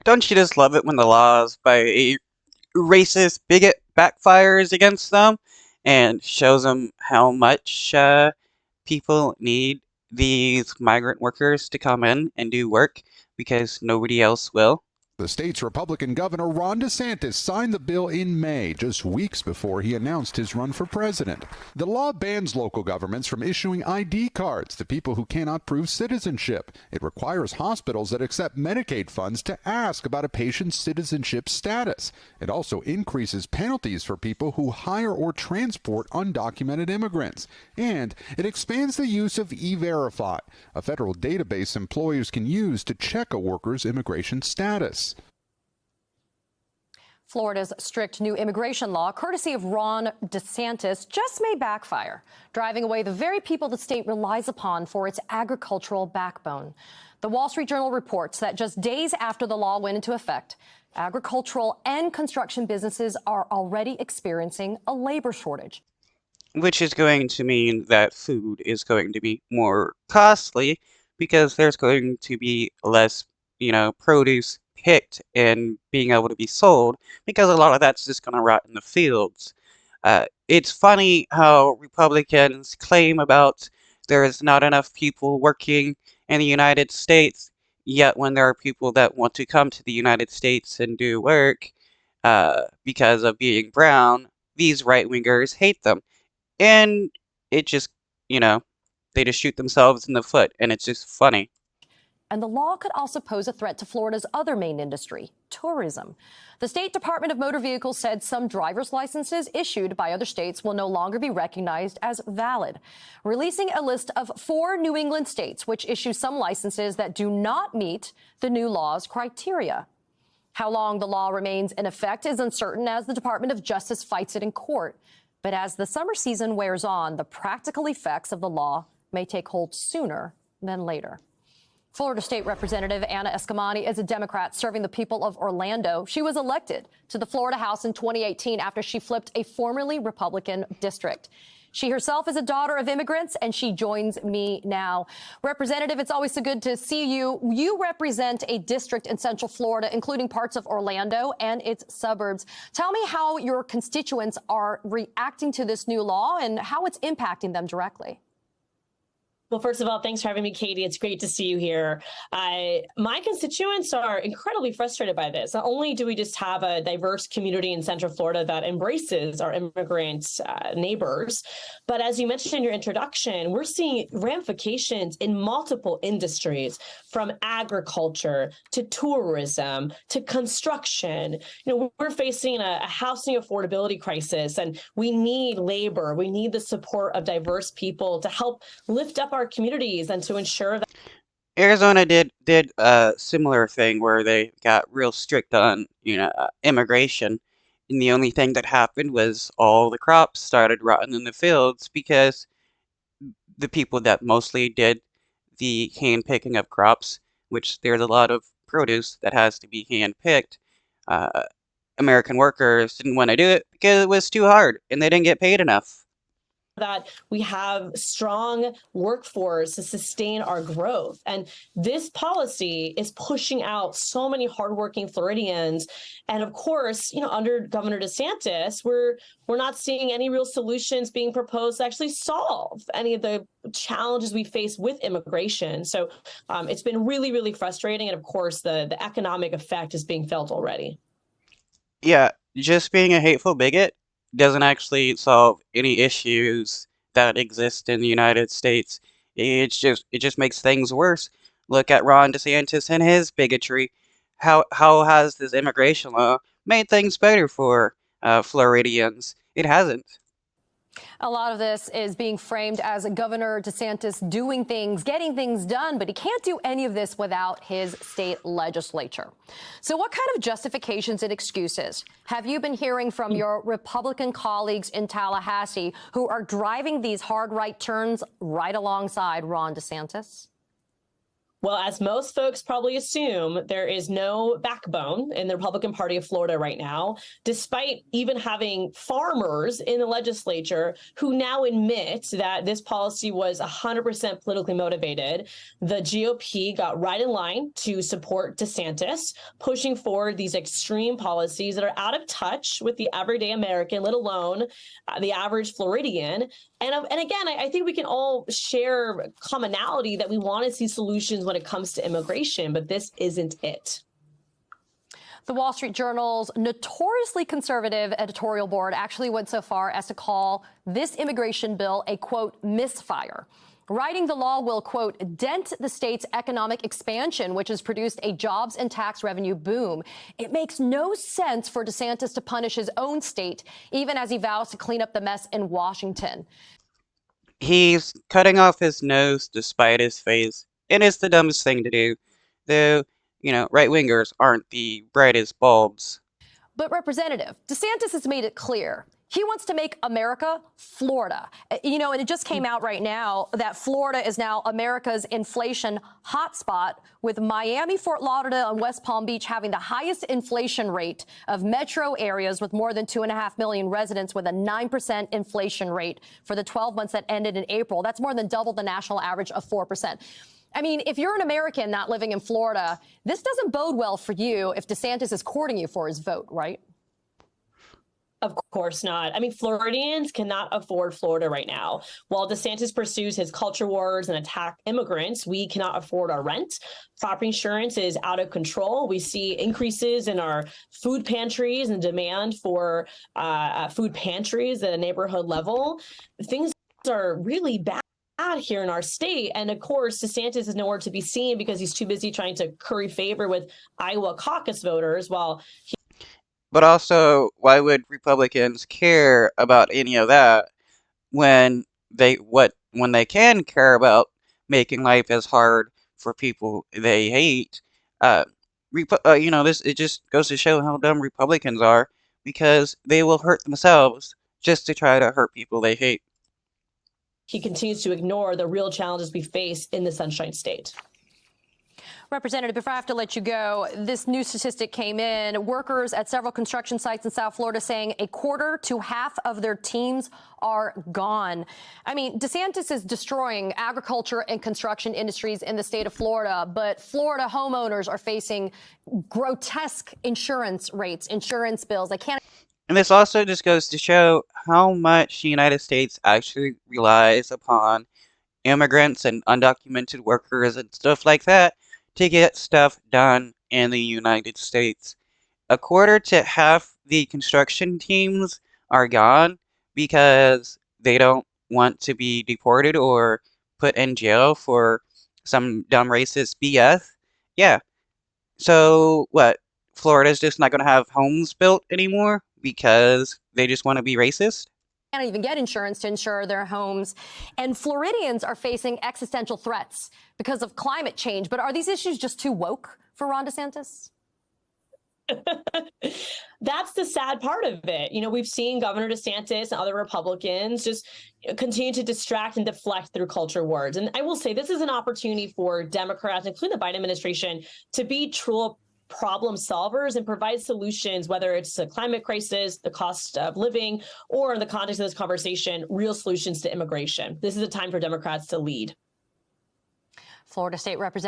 Don't you just love it when the laws by a racist bigot backfires against them and shows them how much people need these migrant workers to come in and do work because nobody else will? The state's Republican Governor Ron DeSantis signed the bill in May, just weeks before he announced his run for president. The law bans local governments from issuing ID cards to people who cannot prove citizenship. It requires hospitals that accept Medicaid funds to ask about a patient's citizenship status. It also increases penalties for people who hire or transport undocumented immigrants. And it expands the use of E-Verify, a federal database employers can use to check a worker's immigration status. Florida's strict new immigration law, courtesy of Ron DeSantis, just may backfire, driving away the very people the state relies upon for its agricultural backbone. The Wall Street Journal reports that just days after the law went into effect, agricultural and construction businesses are already experiencing a labor shortage. Which is going to mean that food is going to be more costly because there's going to be less, produce picked and being able to be sold because a lot of that's just going to rot in the fields. It's funny how Republicans claim about there is not enough people working in the United States, yet when there are people that want to come to the United States and do work because of being brown, these right-wingers hate them. And it just, they just shoot themselves in the foot, and it's just funny. And the law could also pose a threat to Florida's other main industry, tourism. The State Department of Motor Vehicles said some driver's licenses issued by other states will no longer be recognized as valid, releasing a list of 4 New England states which issue some licenses that do not meet the new law's criteria. How long the law remains in effect is uncertain as the Department of Justice fights it in court. But as the summer season wears on, the practical effects of the law may take hold sooner than later. Florida State Representative Anna Eskamani is a Democrat serving the people of Orlando. She was elected to the Florida House in 2018 after she flipped a formerly Republican district. She herself is a daughter of immigrants, and she joins me now. Representative, it's always so good to see you. You represent a district in Central Florida, including parts of Orlando and its suburbs. Tell me how your constituents are reacting to this new law and how it's impacting them directly. Well, first of all, thanks for having me, Katie. It's great to see you here. My constituents are incredibly frustrated by this. Not only do we just have a diverse community in Central Florida that embraces our immigrant neighbors, but as you mentioned in your introduction, we're seeing ramifications in multiple industries, from agriculture to tourism to construction. We're facing a housing affordability crisis, and we need labor. We need the support of diverse people to help lift up our communities and to ensure that Arizona did a similar thing where they got real strict on immigration, and the only thing that happened was all the crops started rotting in the fields because the people that mostly did the hand picking of crops, which there's a lot of produce that has to be hand picked, American workers didn't want to do it because it was too hard and they didn't get paid enough. that we have strong workforce to sustain our growth. And this policy is pushing out so many hardworking Floridians. And of course, under Governor DeSantis, we're not seeing any real solutions being proposed to actually solve any of the challenges we face with immigration. So it's been really, really frustrating. And of course, the economic effect is being felt already. Yeah, just being a hateful bigot doesn't actually solve any issues that exist in the United States. It just makes things worse. Look at Ron DeSantis and his bigotry. How has this immigration law made things better for Floridians? It hasn't. A lot of this is being framed as Governor DeSantis doing things, getting things done, but he can't do any of this without his state legislature. So what kind of justifications and excuses have you been hearing from your Republican colleagues in Tallahassee who are driving these hard right turns right alongside Ron DeSantis? Well, as most folks probably assume, there is no backbone in the Republican Party of Florida right now, despite even having farmers in the legislature who now admit that this policy was 100% politically motivated. The GOP got right in line to support DeSantis, pushing forward these extreme policies that are out of touch with the everyday American, let alone the average Floridian. And again, I think we can all share commonality that we want to see solutions when it comes to immigration, but this isn't it. The Wall Street Journal's notoriously conservative editorial board actually went so far as to call this immigration bill a, quote, misfire. Writing the law will, quote, dent the state's economic expansion, which has produced a jobs and tax revenue boom. It makes no sense for DeSantis to punish his own state, even as he vows to clean up the mess in Washington. He's cutting off his nose to spite his face, and it's the dumbest thing to do. Though, right-wingers aren't the brightest bulbs. But Representative, DeSantis has made it clear. He wants to make America Florida. And it just came out right now that Florida is now America's inflation hotspot, with Miami, Fort Lauderdale, and West Palm Beach having the highest inflation rate of metro areas with more than 2.5 million residents, with a 9% inflation rate for the 12 months that ended in April. That's more than double the national average of 4%. I mean, if you're an American not living in Florida, this doesn't bode well for you if DeSantis is courting you for his vote, right? Of course not. I mean, Floridians cannot afford Florida right now. While DeSantis pursues his culture wars and attack immigrants, we cannot afford our rent. Property insurance is out of control. We see increases in our food pantries and demand for food pantries at a neighborhood level. Things are really bad here in our state. And of course, DeSantis is nowhere to be seen because he's too busy trying to curry favor with Iowa caucus voters while But also, why would Republicans care about any of that when they can care about making life as hard for people they hate? It just goes to show how dumb Republicans are, because they will hurt themselves just to try to hurt people they hate. he continues to ignore the real challenges we face in the Sunshine State. Representative, before I have to let you go, this new statistic came in. Workers at several construction sites in South Florida saying a quarter to half of their teams are gone. I mean, DeSantis is destroying agriculture and construction industries in the state of Florida, but Florida homeowners are facing grotesque insurance rates, insurance bills. They can't. And this also just goes to show how much the United States actually relies upon immigrants and undocumented workers and stuff like that to get stuff done in the United States. A quarter to half the construction teams are gone because they don't want to be deported or put in jail for some dumb racist BS. Yeah. So what? Florida's just not going to have homes built anymore because they just want to be racist? Can't even get insurance to insure their homes. And Floridians are facing existential threats because of climate change. But are these issues just too woke for Ron DeSantis? That's the sad part of it. We've seen Governor DeSantis and other Republicans just continue to distract and deflect through culture wars. And I will say this is an opportunity for Democrats, including the Biden administration, to be true problem solvers and provide solutions, whether it's the climate crisis, the cost of living, or in the context of this conversation, real solutions to immigration. This is a time for Democrats to lead. Florida State Representative